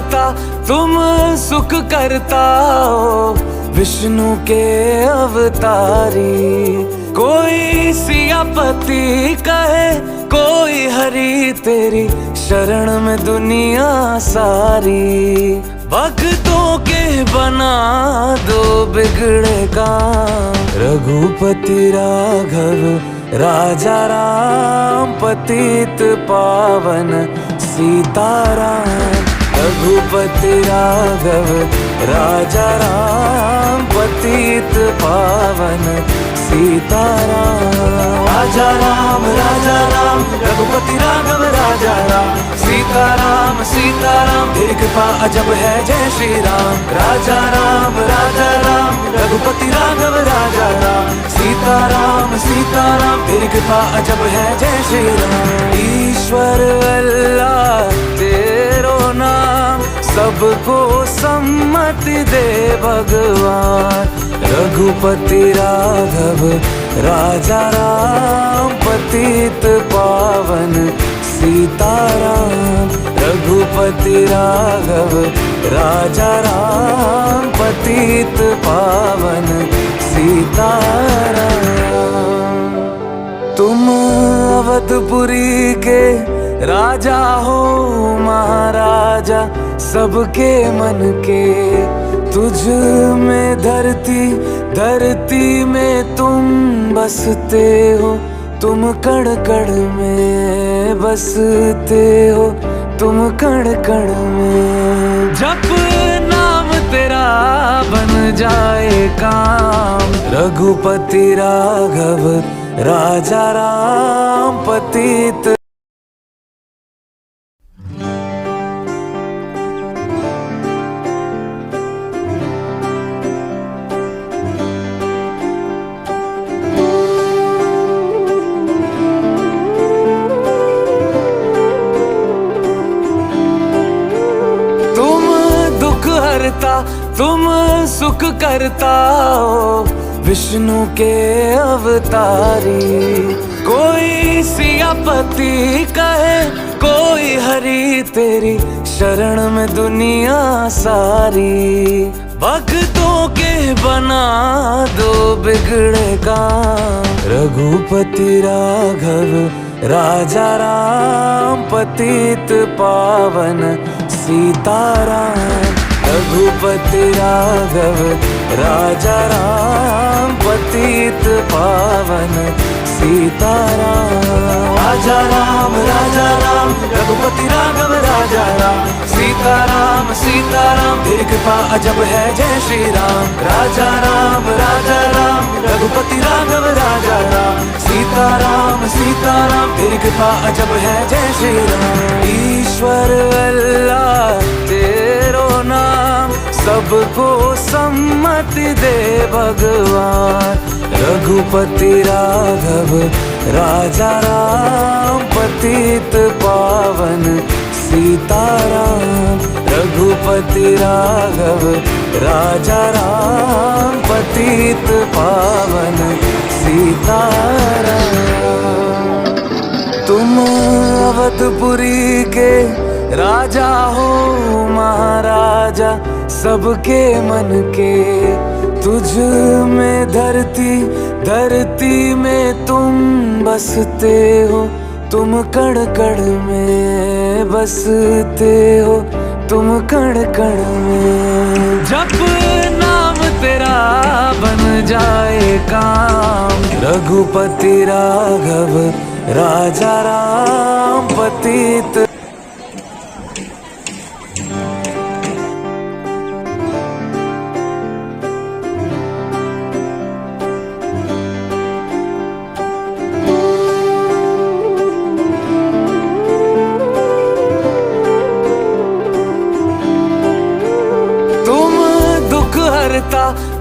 हरता तुम सुख करता हो, विष्णु के अवतारी। कोई सियापति कहे कोई हरि, तेरी शरण में दुनिया सारी। भक्तों के बना दो बिगड़े काम, रघुपति राघव राजा राम, पतित पावन सीताराम। रघुपति राघव राजा राम, पतित पावन सीताराम। राजा राम रघुपति राघव राजा राम, सीताराम सीताराम, तेरी कृपा अजब है जय श्री राम। राजा राम रघुपति राघव राजा राम, सीताराम सीताराम, तेरी कृपा अजब है जय श्री राम। ईश्वर अल्लाह तेरो नाम, सबको सम्मति दे भगवान। रघुपति राघव राजा राम, पतित पावन सीताराम। रघुपति राघव राजा राम, पतित पावन सीताराम। तुम अवधपुरी के राजा हो महाराजा, सबके मन के। तुझ में धरती में तुम बसते हो, तुम कण कण में बसते हो, तुम कण कण में। जप नाम तेरा बन जाए काम, रघुपति राघव राजा राम, पतित। तुम सुख करता हो, विष्णु के अवतारी। कोई सियापति कहे कोई हरि, तेरी शरण में दुनिया सारी। भक्तों के बना दो बिगड़े काम, रघुपति राघव राजा राम, पतित पावन सीताराम। रघुपति राघव राजा राम, पतित पावन सीताराम। राजा राम रघुपति राघव राजा राम, सीताराम सीताराम, तेरी कृपा अजब है जय श्री राम। राजा राम रघुपति राघव राजा राम, सीताराम सीताराम, तेरी कृपा अजब है जय श्री राम। ईश्वर अल्लाह तेरो नाम, सबको सम्मति दे भगवान। रघुपति राघव राजा राम, पतित पावन सीताराम। रघुपति राघव राजा राम, पतित पावन सीताराम। तुम अवधपुरी के राजा हो महाराजा, सबके मन के। तुझ में धरती में तुम बसते हो, तुम कण कण में बसते हो, तुम कण कण में। जप नाम तेरा बन जाए काम, रघुपति राघव राजा राम, पतित।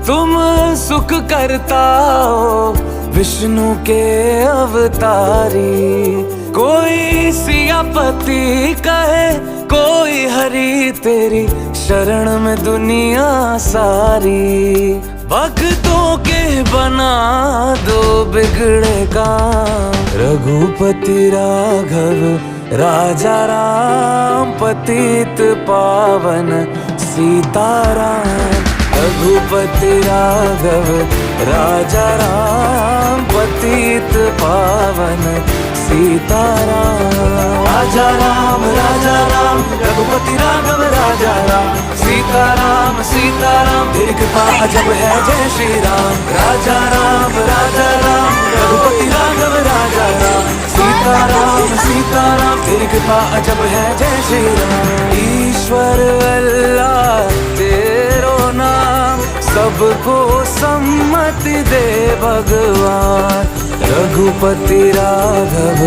तुम सुख करता हो, विष्णु के अवतारी। कोई सियापति कहे कोई हरि, तेरी शरण में दुनिया सारी। भक्तों के बना दो बिगड़े काम, रघुपति राघव राजा राम पतित पावन सीताराम। रघुपति राघव राजा राम पतित पावन सीताराम। राजा राम रघुपति राघव राजा राम सीताराम सीताराम तेरी कृपा अजब है जय श्री राम। राजा राम रघुपति राघव राजा राम सीताराम सीताराम तेरी कृपा अजब है जय श्री राम। ईश्वर अल्लाह तेरो नाम सबको सम्मति दे भगवान। रघुपति राघव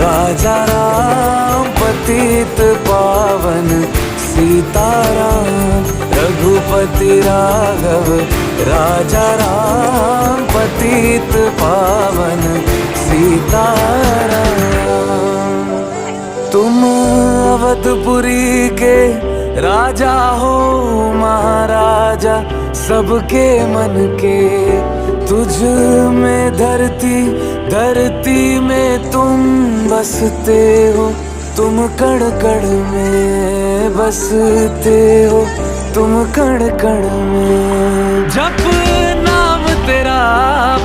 राजा राम पतित पावन सीताराम। रघुपति राघव राजा राम पतित पावन सीताराम। तुम अवधपुरी के राजा हो महाराजा सबके मन के। तुझ में धरती में तुम बसते हो। तुम कण कण में बसते हो। तुम कण कण में जप नाम तेरा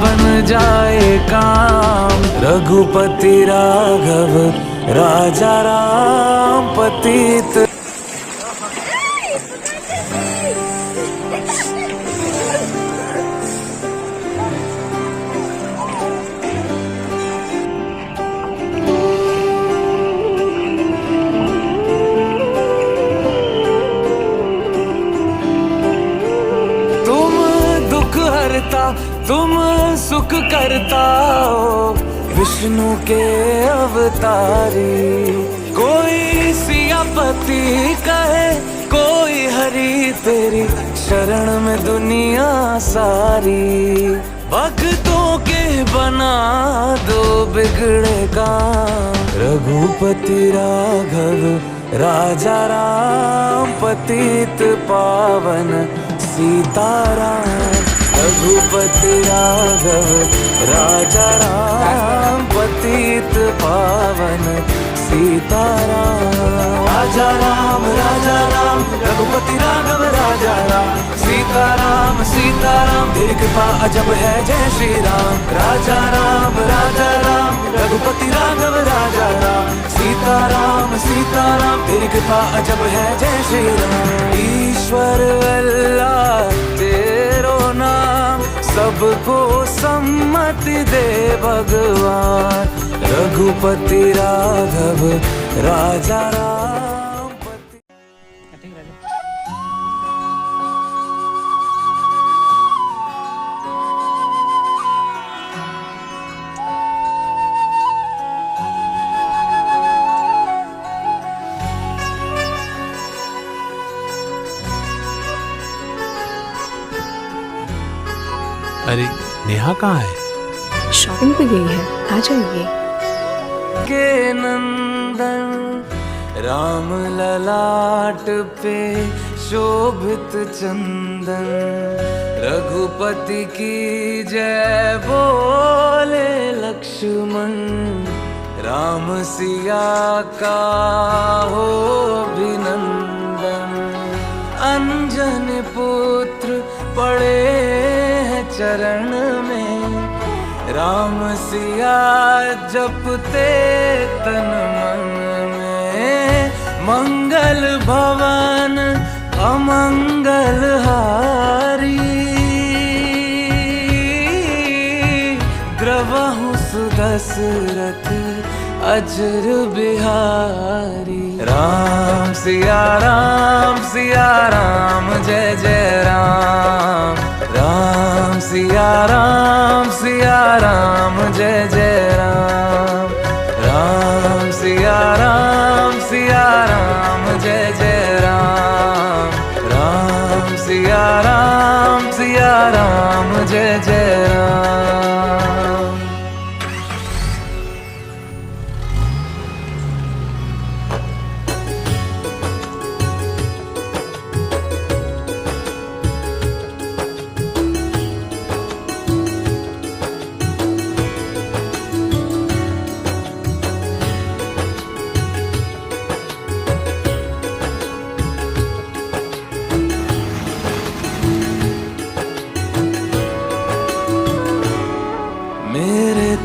बन जाए काम। रघुपति राघव राजा राम पतित। तुम सुख करता हो विष्णु के अवतारी। कोई सियापति कहे कोई हरि तेरी शरण में दुनिया सारी। भक्तों के बना दो बिगड़े काम। रघुपति राघव राजा राम पतित पावन सीताराम। रघुपति राघव राजा राम पतित पावन सीताराम। राजा राम रघुपति राघव राजा राम सीताराम सीताराम तेरी कृपा अजब है जय श्री राम। राजा राम रघुपति राघव राजा राम सीताराम सीताराम तेरी कृपा अजब है जय श्री राम। ईश्वर अल्लाह तेरो नाम सबको सम्मति दे भगवान। रघुपति राघव राजा राम पति। अरे नेहा कहाँ है? शॉपिंग पे गई है, आ जाएगी। के नंदन राम ललाट पे शोभित चंदन। रघुपति की जय बोले लक्ष्मण। राम सिया का हो अभिनंदन। अंजन पुत्र पड़े हैं चरण में। राम सिया जपते तन मन में। मंगल भवन अमंगल हारी। द्रवहु सुदशरथ अजर बिहारी। राम सिया राम जय जय राम। राम सिया राम जय जय राम। राम सिया राम जय जय राम। राम सिया राम जय जय राम।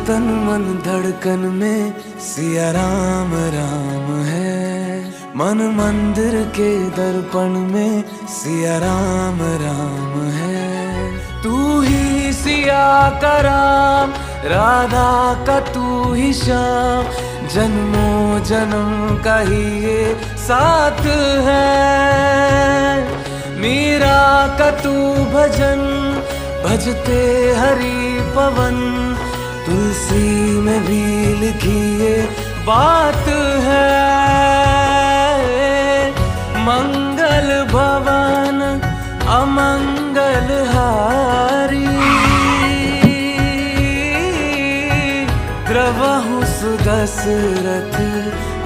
तन मन धड़कन में सिया राम राम है। मन मंदिर के दर्पण में सिया राम राम है। तू ही सिया का राम, राधा का तू ही श्याम, जन्मों जन्म का ही ये साथ है। मीरा का तू भजन, भजते हरि पवन, तुलसी में भी लिखी ये बात है। मंगल भवन अमंगल हारी, द्रवहु सुदशरथ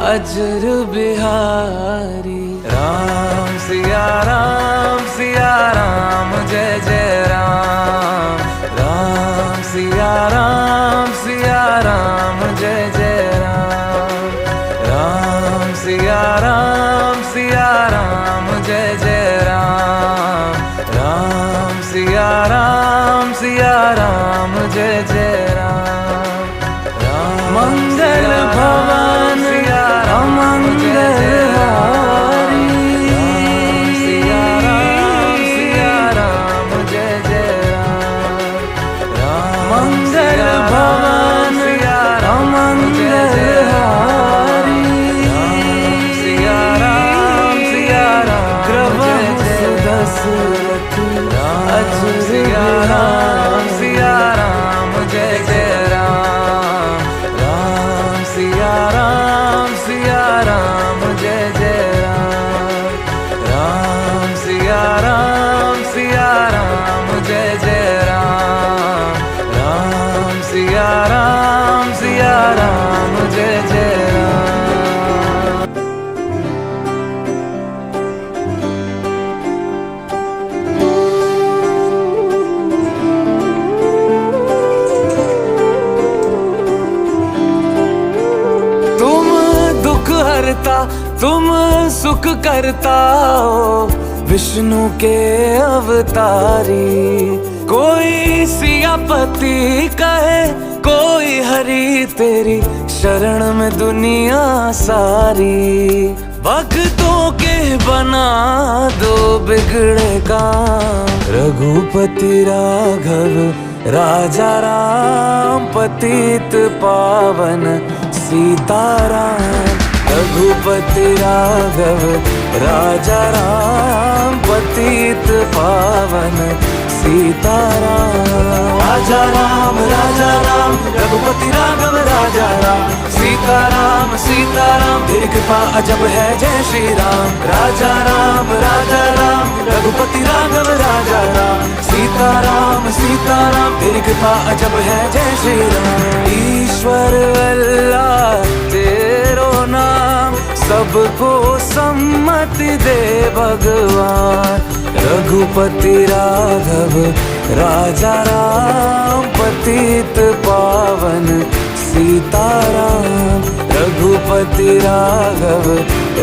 अजर बिहारी। राम सिया राम जय जय राम। राम सिया राम जय जय राम। राम सिया राम जय जय राम। राम सिया राम जय जय राम। मंगल भवन अमंगल हारी, सिया राम जय जय राम। मंगल भवन अमंगल हारी, सिया राम द्रवहु सुदशरथ अजर बिहारी। सिया राम जय जय राम। राम सिया राम जय जय राम। राम सिया राम जय जय राम। राम सिया राम जय जय राम। तुम सुख करता हो, विष्णु के अवतारी। कोई सियापति कहे, कोई हरि तेरी शरण में दुनिया सारी। भक्तों के बना दो बिगड़े काम, रघुपति राघव राजा राम, पतित पावन सीताराम। रघुपति राघव राजा राम, पतित पावन सीताराम। राजा राम रघुपति राघव राजा राम, सीताराम तेरी कृपा अजब है जय श्री राम। राजा राम रघुपति राघव राजा राम, सीताराम तेरी कृपा अजब है जय श्री राम। ईश्वर अल्लाह तेरो नाम, सबको सम्मति दे भगवान। रघुपति राघव राजा राम, पतित पावन सीताराम। रघुपति राघव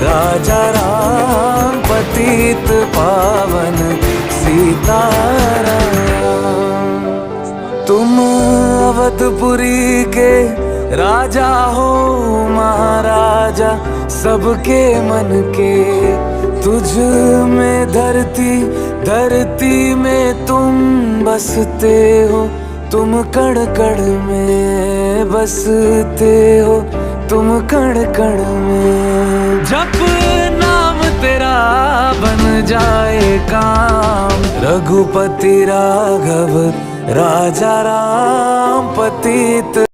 राजा राम, पतित पावन सीताराम। तुम अवधपुरी के राजा हो महाराजा, सबके मन के तुझ में धरती में तुम बसते हो। तुम कण कण में बसते हो, तुम कण कण में। जप नाम तेरा बन जाए काम, रघुपति राघव राजा राम, पतित।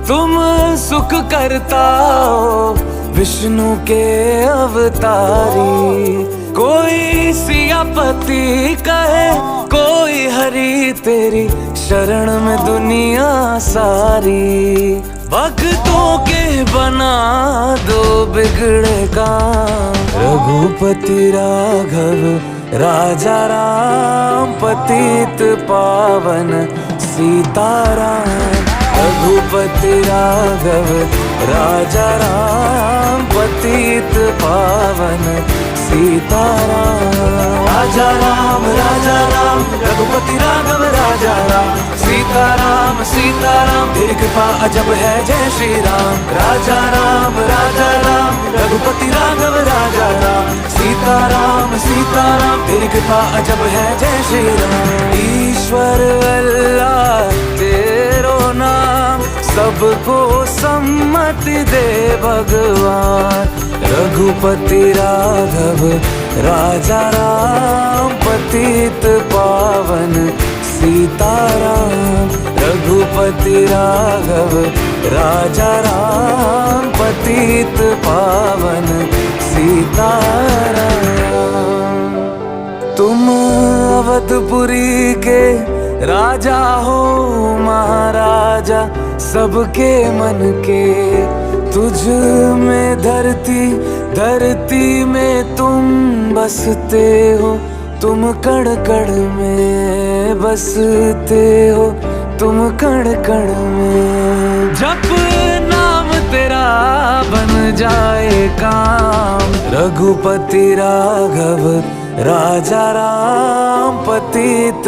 तुम सुख करता हो, विष्णु के अवतारी। कोई सियापति कहे, कोई हरि तेरी शरण में दुनिया सारी। भक्तों के बना दो बिगड़े काम। रघुपति राघव राजा राम पतित पावन सीताराम। रघुपति राघव राजा राम पतित पावन सीताराम। राजा राम रघुपति राघव राजा राम सीताराम सीताराम तेरी कृपा अजब है जय श्री राम। राजा राम रघुपति राघव राजा राम सीताराम सीताराम तेरी कृपा अजब है जय श्री राम। ईश्वर अल्लाह तेरो नाम सबको सम्मति दे भगवान। रघुपति राघव राजा राम पतित पावन सीताराम। रघुपति राघव राजा राम पतित पावन सीताराम। तुम अवधपुरी के राजा हो महाराजा सबके मन के। तुझ में धरती में तुम बसते हो। तुम कण कण में बसते हो। तुम कण कण में जप नाम तेरा बन जाए काम। रघुपति राघव राजा राम पतित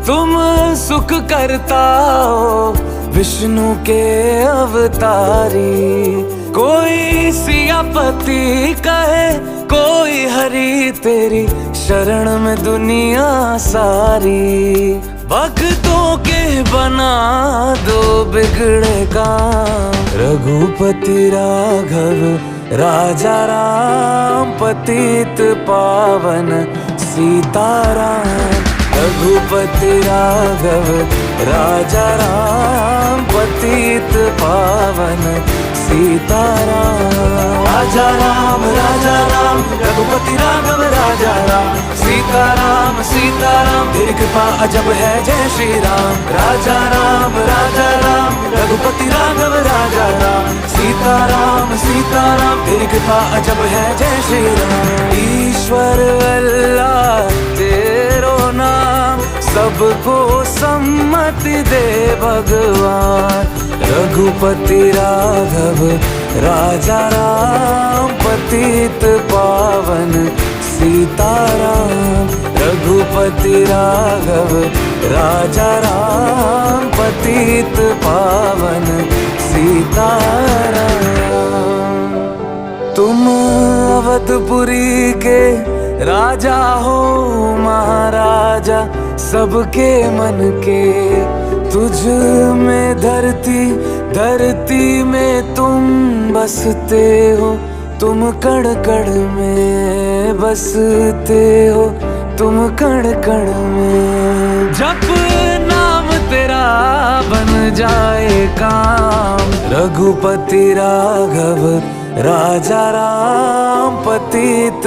तुम सुख करता हो विष्णु के अवतारी। कोई सियापति कहे कोई हरि तेरी शरण में दुनिया सारी। भक्तों के बना दो बिगड़े काम। रघुपति राघव राजा राम पतित पावन सीताराम। रघुपति राघव राजा राम पतित पावन सीताराम। राजा राम रघुपति राघव राजा राम सीताराम सीताराम तेरी कृपा अजब है जय श्री राम। राजा राम रघुपति राघव राजा राम सीताराम सीताराम तेरी कृपा अजब है जय श्री राम। ईश्वर अल्लाह तेरो नाम सबको सम्मति दे भगवान। रघुपति राघव राजा राम पतित पावन सीताराम। रघुपति राघव राजा राम पतित पावन सीताराम। तुम अवधपुरी के राजा हो महाराजा सबके मन के। तुझ में धरती में तुम बसते हो। तुम कण कण में बसते हो। तुम कण कण में जप नाम तेरा बन जाए काम। रघुपति राघव राजा राम पतित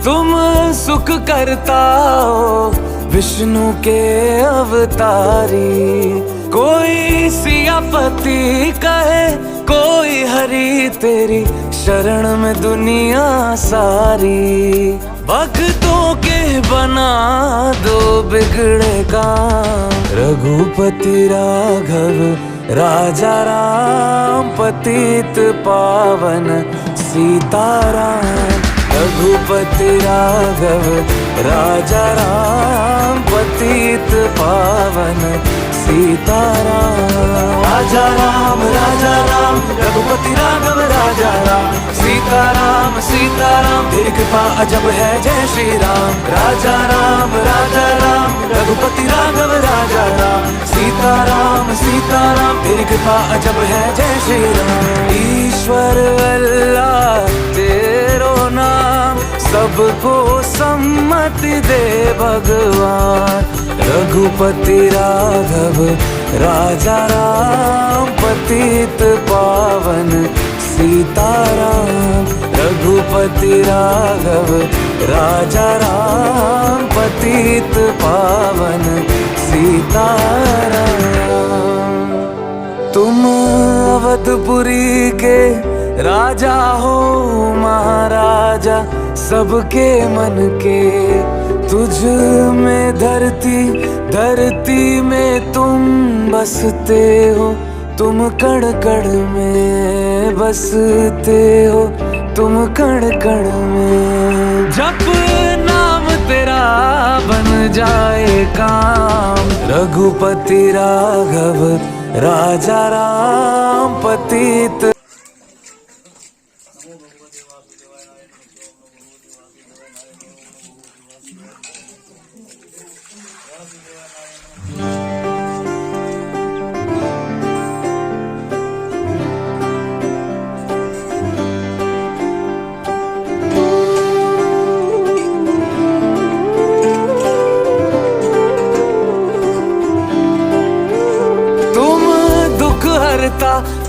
तुम सुख करता हो विष्णु के अवतारी। कोई सियापति कहे कोई हरि तेरी शरण में दुनिया सारी। भक्तों के बना दो बिगड़े काम। रघुपति राघव राजा राम पतित पावन सीताराम। रघुपति राघव राजा राम, पतित पावन सीताराम। राजा राम रघुपति राघव राजा राम, सीताराम सीताराम तेरी कृपा अजब है जय श्री राम। राजा राम रघुपति राघव राजा राम, सीताराम सीताराम तेरी कृपा अजब है जय श्री राम। ईश्वर अल्लाह तेरो नाम, सबको सम्मति दे भगवान। रघुपति राघव राजा राम, पतित पावन सीताराम। रघुपति राघव राजा राम, पतित पावन सीताराम। तुम अवधपुरी के राजा हो महाराजा, सबके मन के तुझ में धरती में तुम बसते हो। तुम कण कण में बसते हो, तुम कण कण में। जप नाम तेरा बन जाए काम। रघुपति राघव राजा राम, पतित।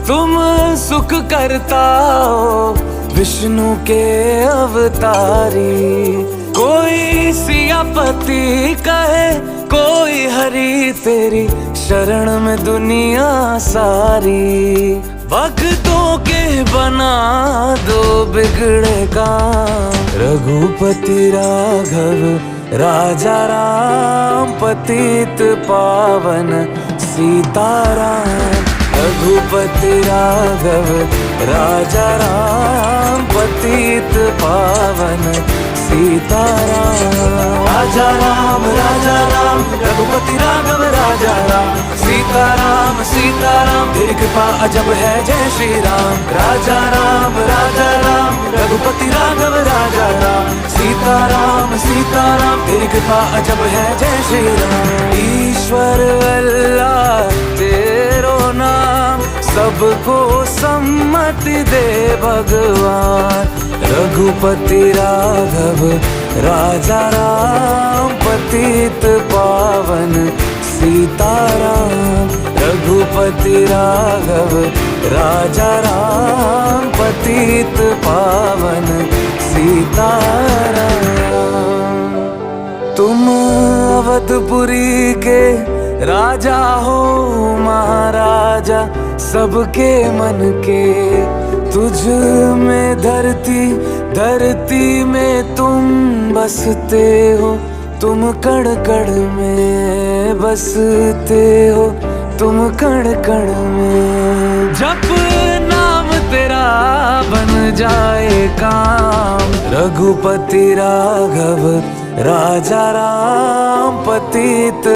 तुम सुख करता हो, विष्णु के अवतारी। कोई सियापति कहे, कोई हरि तेरी शरण में दुनिया सारी। भक्तों के बना दो बिगड़े काम। रघुपति राघव राजा राम, पतित पावन सीताराम। रघुपति राघव राजा राम, पतित पावन सीताराम। राजा राम रघुपति राघव राजा राम, सीताराम सीताराम तेरी कृपा अजब है जय श्री राम। राजा राम रघुपति राघव राजा राम, सीताराम सीताराम तेरी कृपा अजब है जय श्री राम। ईश्वर अल्लाह तेरो नाम, सबको सम्मति दे भगवान। रघुपति राघव राजा राम, पतित पावन सीताराम। रघुपति राघव राजा राम, पतित पावन सीताराम। तुम अवधपुरी के राजा हो महाराजा, सबके मन के तुझ में धरती में तुम बसते हो। तुम कण कण में बसते हो, तुम कण कण में। जप नाम तेरा बन जाए काम। रघुपति राघव राजा राम, पतित।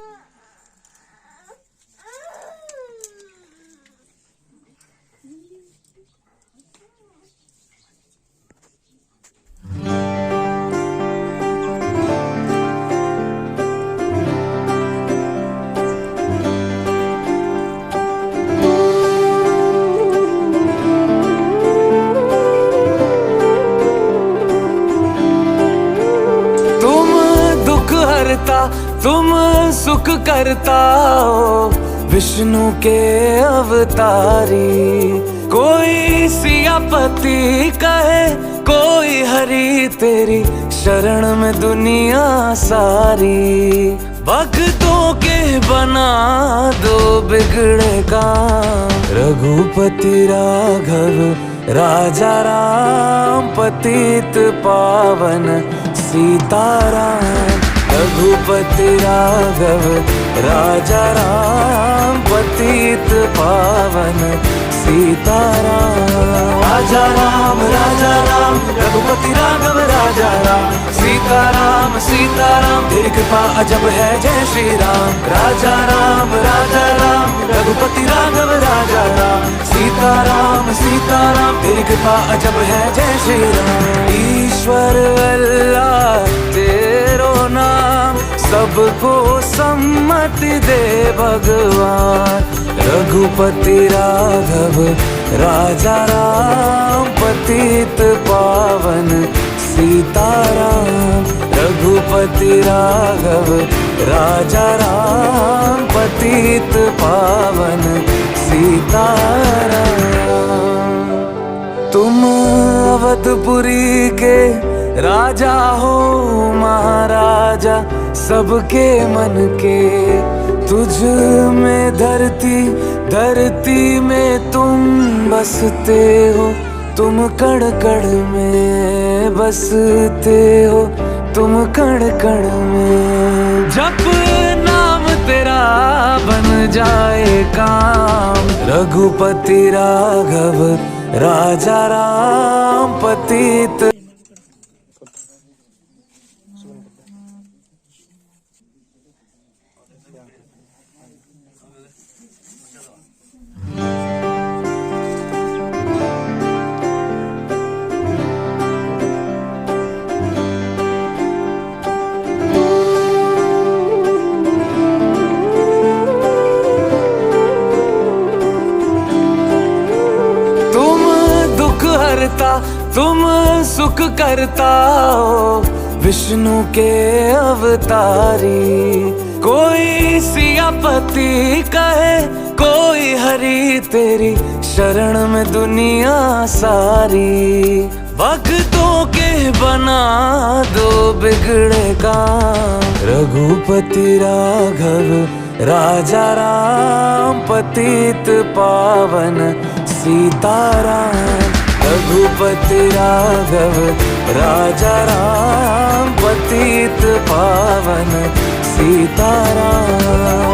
तुम सुख करता हो, विष्णु के अवतारी। कोई सियापति कहे, कोई हरि तेरी शरण में दुनिया सारी। भक्तों के बना दो बिगड़े काम। रघुपति राघव राजा राम, पतित पावन सीताराम। रघुपति राघव राजा राम, पतित पावन सीताराम। राजा राम रघुपति राघव राजा राम, सीताराम सीताराम तेरी कृपा अजब है जय श्री राम। राजा राम रघुपति राघव राजा राम, सीताराम सीताराम तेरी कृपा अजब है जय श्री राम। ईश्वर अल्लाह तेरो नाम, सबको सम्मति दे भगवान। रघुपति राघव राजा राम, पतित पावन सीताराम। रघुपति राघव राजा राम, पतित पावन सीताराम। तुम अवधपुरी के राजा हो महाराजा सबके मन के, तुझ में धरती में तुम बसते हो, तुम कण कण में बसते हो, तुम कण कण में। जप नाम तेरा बन जाए काम, रघुपति राघव राजा राम, पतित तुम सुख करता हो, विष्णु के अवतारी। कोई सियापति कहे कोई हरि, तेरी शरण में दुनिया सारी। भक्तों के बना दो बिगड़े काम, रघुपति राघव राजा राम, पतित पावन सीताराम। रघुपति राघव राजा राम, पतित पावन सीताराम।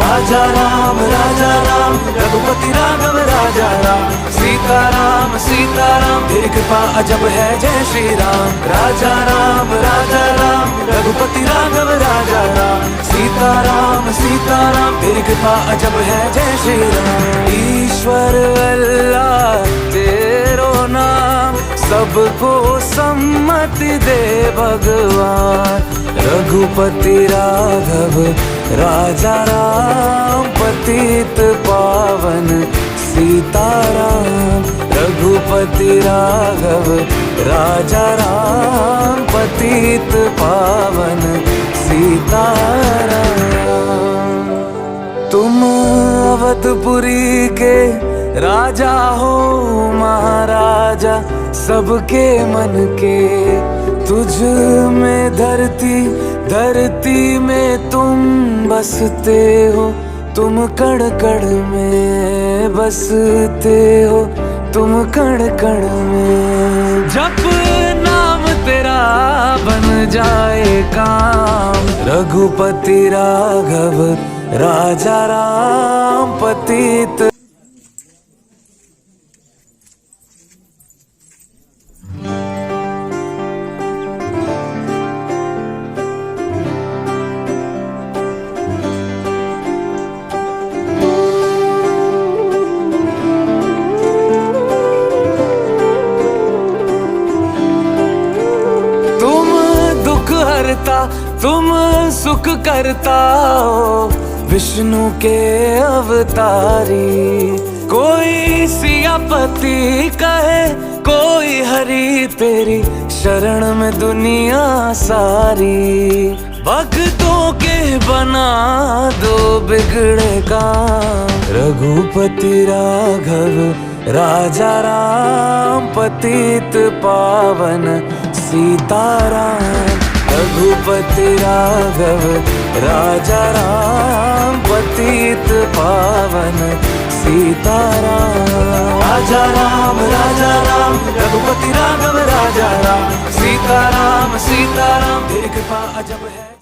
राजा राम रघुपति राघव राजा राम, सीताराम सीताराम तेरी कृपा अजब है जय श्री राम। राजा राम रघुपति राघव राजा राम, सीताराम सीताराम तेरी कृपा अजब है जय श्री राम। ईश्वर अल्लाह तेरो नाम, सबको सम्मति दे भगवान। रघुपति राघव राजा राम, पतित पावन सीताराम। रघुपति राघव राजा राम, पतित पावन सीताराम। तुम अवधपुरी के राजा हो महाराजा सबके मन के, तुझ में धरती में तुम बसते हो, तुम कण कण में बसते हो, तुम कण कण में। जप नाम तेरा बन जाए काम, रघुपति राघव राजा राम, पतित तुम सुख करता हो, विष्णु के अवतारी। कोई सियापति कहे कोई हरि, तेरी शरण में दुनिया सारी। भक्तों के बना दो बिगड़े काम, रघुपति राघव राजा राम, पतित पावन सीताराम। रघुपति राघव राजा राम, पतित पावन सीताराम। राजा राम रघुपति राघव राजा राम, सीताराम सीताराम तेरी कृपा अजब है।